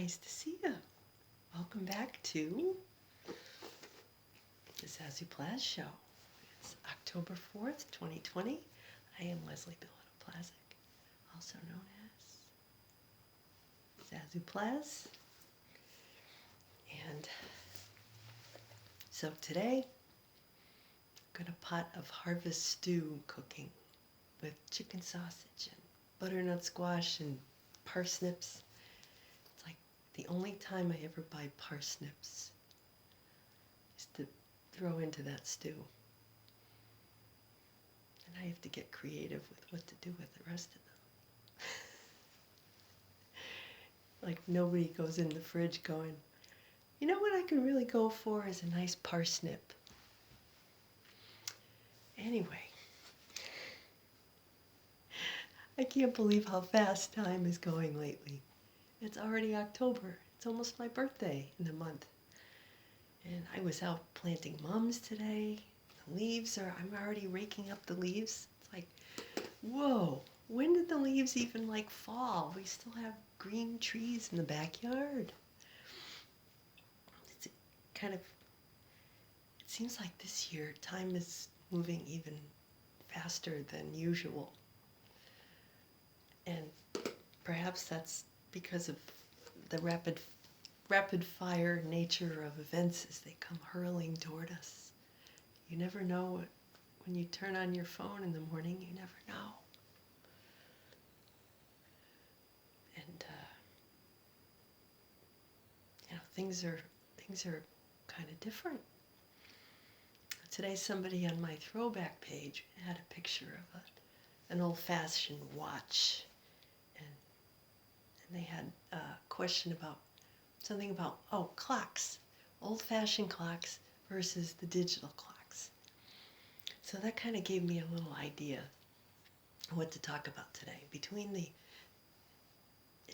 Nice to see you. Welcome back to the Zazoo Plazz show. It's October 4th, 2020. I am Leslie Plazz, also known as Zazoo Plazz. And so today, I've got a pot of harvest stew cooking with chicken sausage and butternut squash and parsnips. It's like the only time I ever buy parsnips is to throw into that stew. And I have to get creative with what to do with the rest of them. Like nobody goes in the fridge going, you know what I could really go for is a nice parsnip. Anyway, I can't believe how fast time is going lately. It's already October. It's almost my birthday in a month. And I was out planting mums today. The leaves I'm already raking up the leaves. It's like, whoa, when did the leaves even fall? We still have green trees in the backyard. It's kind of, it seems like this year time is moving even faster than usual. And perhaps that's because of the rapid fire nature of events as they come hurling toward us. You never know when you turn on your phone in the morning, you never know. And things are kind of different. Today somebody on my throwback page had a picture of an old-fashioned watch. And they had a question about something about, clocks, old-fashioned clocks versus the digital clocks. So that kind of gave me a little idea of what to talk about today. It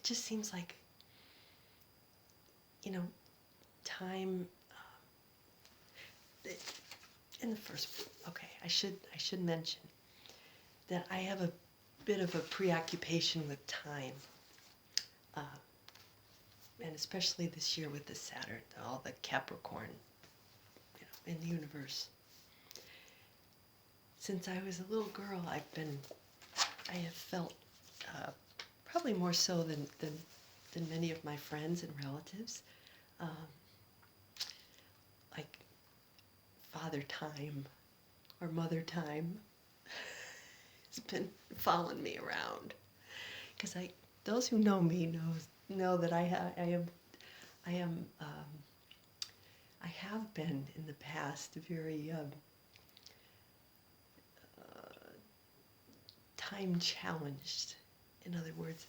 just seems like, time, in the first, I should mention that I have a bit of a preoccupation with time. And especially this year with the Saturn, all the Capricorn, in the universe. Since I was a little girl, I have felt, probably more so than many of my friends and relatives, like father time or mother time has been following me around. Because those who know me know that I have been in the past very time challenged. In other words,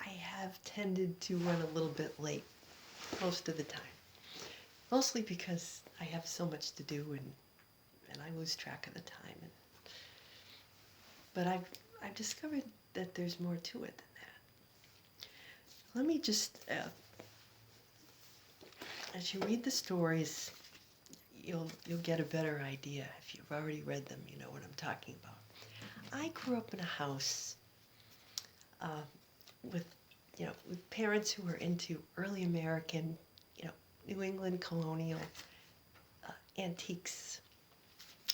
I have tended to run a little bit late most of the time. Mostly because I have so much to do and I lose track of the time. But I've discovered that there's more to it than that. Let me just, as you read the stories, you'll get a better idea. If you've already read them, you know what I'm talking about. I grew up in a house with parents who were into early American, New England colonial antiques.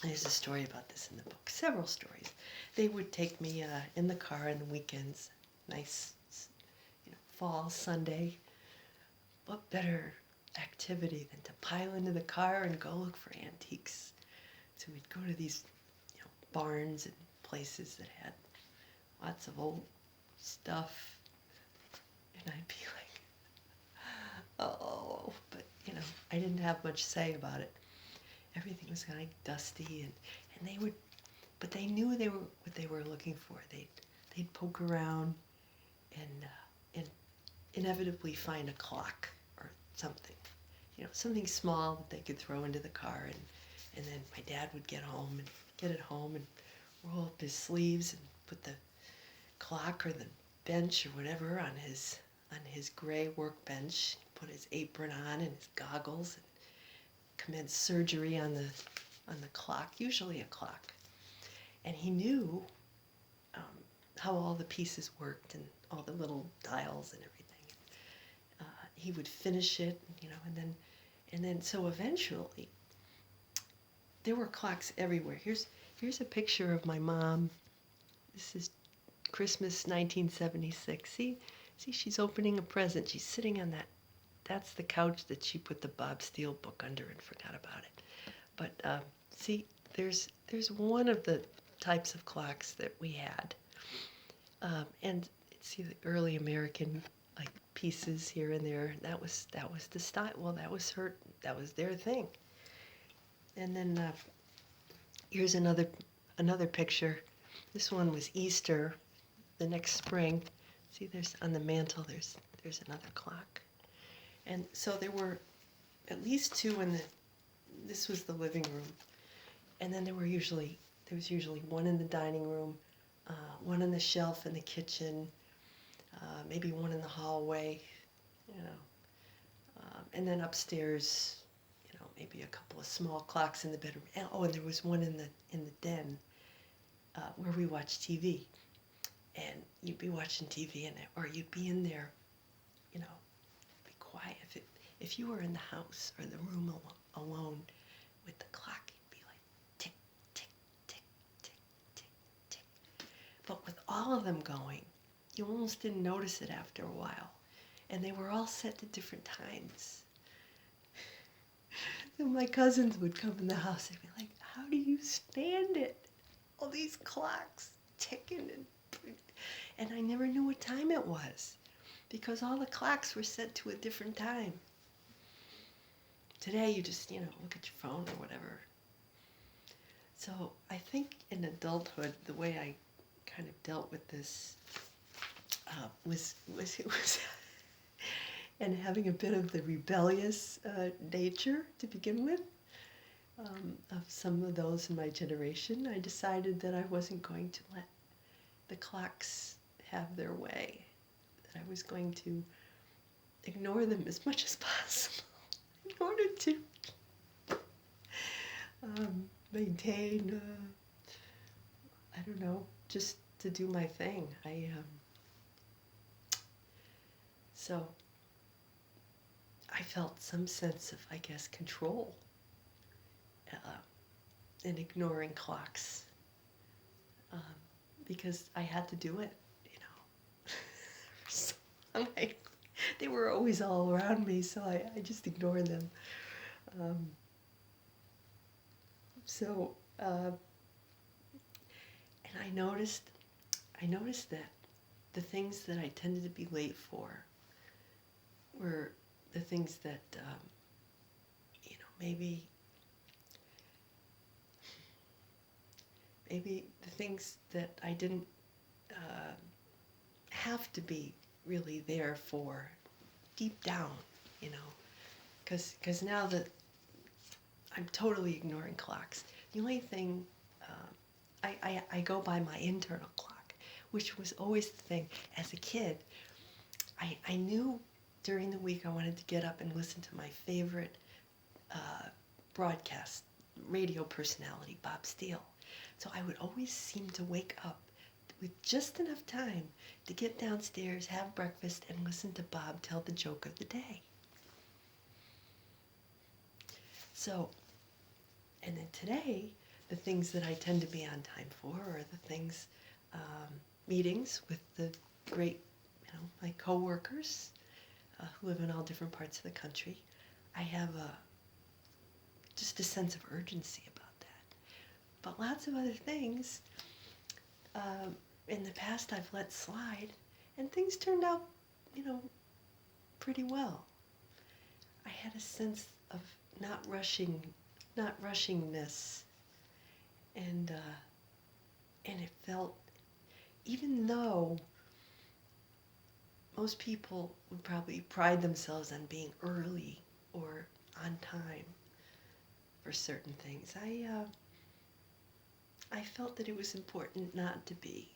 There's a story about this in the book, several stories. They would take me in the car on the weekends, nice, fall Sunday. What better activity than to pile into the car and go look for antiques? So we'd go to these, barns and places that had lots of old stuff, and I'd be like, oh, but I didn't have much say about it. Everything was kind of dusty, and they knew what they were looking for. They'd poke around and inevitably find a clock or something, something small that they could throw into the car, and then my dad would get it home and roll up his sleeves and put the clock or the bench or whatever on his gray workbench, put his apron on and his goggles, and commence surgery on the clock, usually a clock. And he knew how all the pieces worked and all the little dials and everything. He would finish it, you know, and then so eventually there were clocks everywhere. Here's a picture of my mom. This is Christmas 1976. See, she's opening a present. She's sitting on that. That's the couch that she put the Bob Steele book under and forgot about it. But see, there's one of the types of clocks that we had, and see the early American like pieces here and there. That was the style. Well, that was their thing. And then here's another picture. This one was Easter, the next spring. See, there's on the mantle. There's another clock, and so there were at least two in the. This was the living room, and then there was usually one in the dining room, one on the shelf in the kitchen, maybe one in the hallway, you know, and then upstairs, you know, maybe a couple of small clocks in the bedroom. And there was one in the den where we watched TV, and you'd be watching TV or you'd be in there, you know, be quiet. If you were in the house or the room alone with the clock, it'd be like tick, tick, tick, tick, tick, tick. But with all of them going, you almost didn't notice it after a while. And they were all set to different times. So my cousins would come in the house and be like, how do you stand it? All these clocks ticking and I never knew what time it was because all the clocks were set to a different time. Today you just, you know, look at your phone or whatever. So I think in adulthood, the way I kind of dealt with this was and having a bit of the rebellious nature to begin with of some of those in my generation. I decided that I wasn't going to let the clocks have their way, that I was going to ignore them as much as possible in order to maintain, I don't know, just to do my thing. So I felt some sense of, I guess, control in ignoring clocks because I had to do it, you know. So they were always all around me, so I just ignored them. And I noticed that the things that I tended to be late for were the things that, you know, maybe the things that I didn't have to be really there for deep down, you know, because now that I'm totally ignoring clocks, the only thing I go by my internal clock, which was always the thing. As a kid, I knew during the week I wanted to get up and listen to my favorite broadcast radio personality, Bob Steele. So I would always seem to wake up with just enough time to get downstairs, have breakfast, and listen to Bob tell the joke of the day. So, and then today, the things that I tend to be on time for are the things, meetings with the great, you know, my coworkers who live in all different parts of the country. I have just a sense of urgency about that. But lots of other things, in the past I've let slide, and things turned out, you know, pretty well. I had a sense of not rushingness, and it felt, even though most people would probably pride themselves on being early or on time for certain things, I felt that it was important not to be.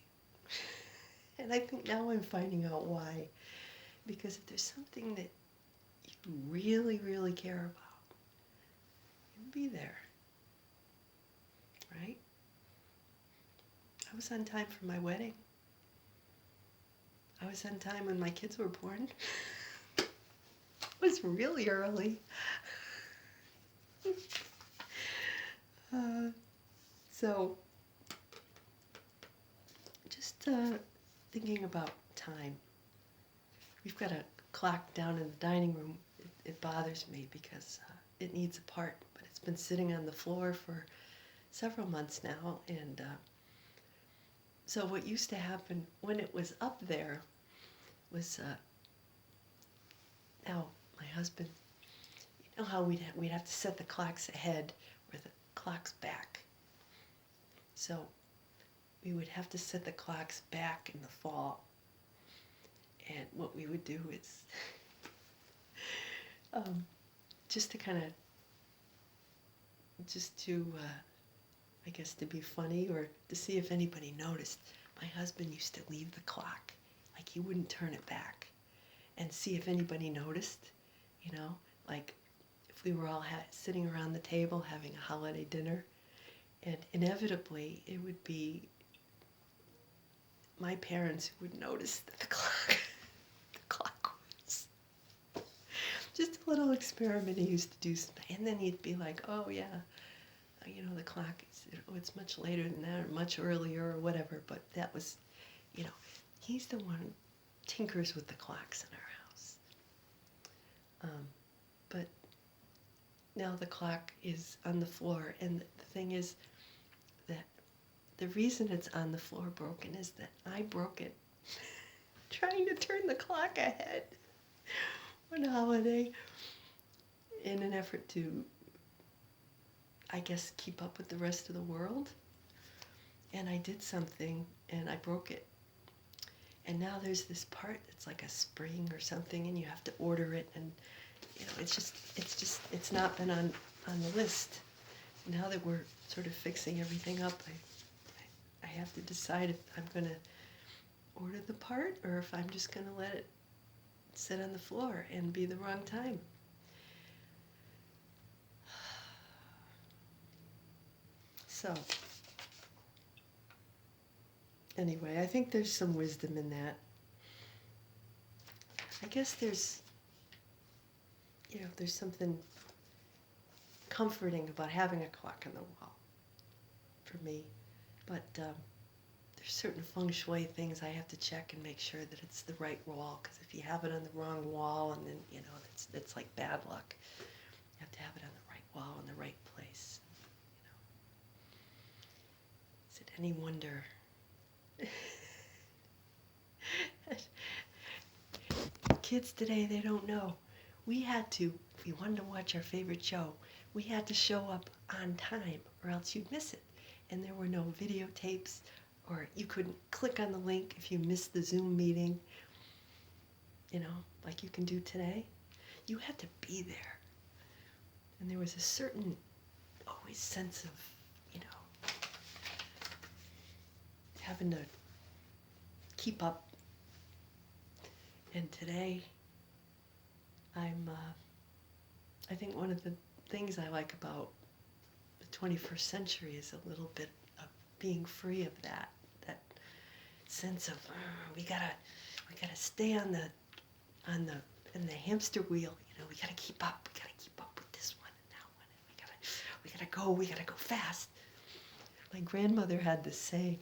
And I think now I'm finding out why. Because if there's something that you really, really care about, you'll be there. Right? I was on time for my wedding. I was on time when my kids were born. It was really early. So, just thinking about time. We've got a clock down in the dining room. It bothers me because it needs a part, but it's been sitting on the floor for several months now. And so what used to happen when it was up there was, now my husband, you know how we'd have to set the clocks ahead or the clocks back. So we would have to set the clocks back in the fall. And what we would do is just to kind of, I guess to be funny or to see if anybody noticed, my husband used to leave the clock, like he wouldn't turn it back, and see if anybody noticed, you know, like if we were all sitting around the table having a holiday dinner, and inevitably it would be my parents who would notice that the clock was just a little experiment he used to do, and then he'd be like, oh yeah, you know, the clock, it's much later than that, or much earlier, or whatever, but that was, you know, he's the one who tinkers with the clocks in our house. But now the clock is on the floor, and the thing is that the reason it's on the floor broken is that I broke it trying to turn the clock ahead on a holiday in an effort to, I guess, keep up with the rest of the world. And I did something and I broke it. And now there's this part that's like a spring or something, and you have to order it, and you know, it's not been on the list. Now that we're sort of fixing everything up, I have to decide if I'm going to order the part or if I'm just going to let it sit on the floor and be the wrong time. So, anyway, I think there's some wisdom in that. I guess there's something comforting about having a clock on the wall for me. But there's certain feng shui things I have to check and make sure that it's the right wall, because if you have it on the wrong wall, and then, you know, it's like bad luck. You have to have it on the right wall in the right place. You know. Is it any wonder? Kids today, they don't know. If we wanted to watch our favorite show, we had to show up on time or else you'd miss it. And there were no videotapes, or you couldn't click on the link if you missed the Zoom meeting, you know, like you can do today. You had to be there. And there was a certain always sense of, you know, having to keep up. And today, I think one of the things I like about the 21st century is a little bit of being free of that sense of we gotta stay in the hamster wheel. You know, we gotta keep up with this one and that one, and we gotta go fast. My grandmother had this saying.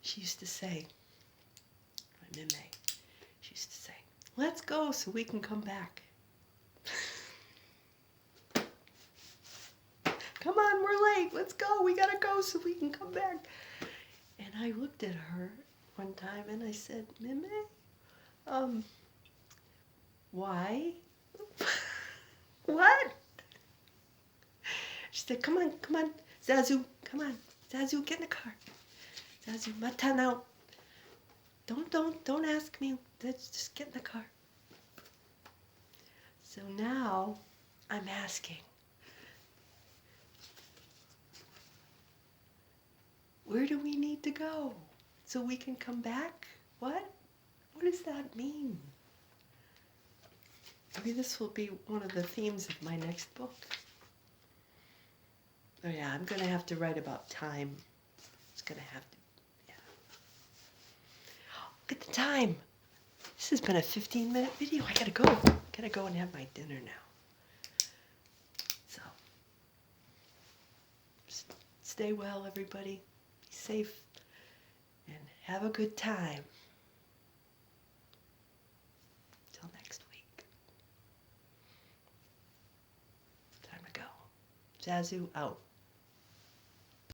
She used to say, my Mime, she used to say, let's go so we can come back. Come on, we're late. Let's go. We gotta go so we can come back. And I looked at her one time and I said, Mime, why? What? She said, come on, Zazoo, come on. Zazoo, get in the car. Zazoo, mata now. Don't ask me. Let's just get in the car. So now I'm asking, where do we need to go so we can come back? What? What does that mean? Maybe this will be one of the themes of my next book. Oh yeah, I'm going to have to write about time. It's going to have to, yeah. Look at the time. This has been a 15-minute video. I gotta go. Gotta go and have my dinner now. So, stay well, everybody. Be safe and have a good time. Till next week. Time to go. Zazoo out.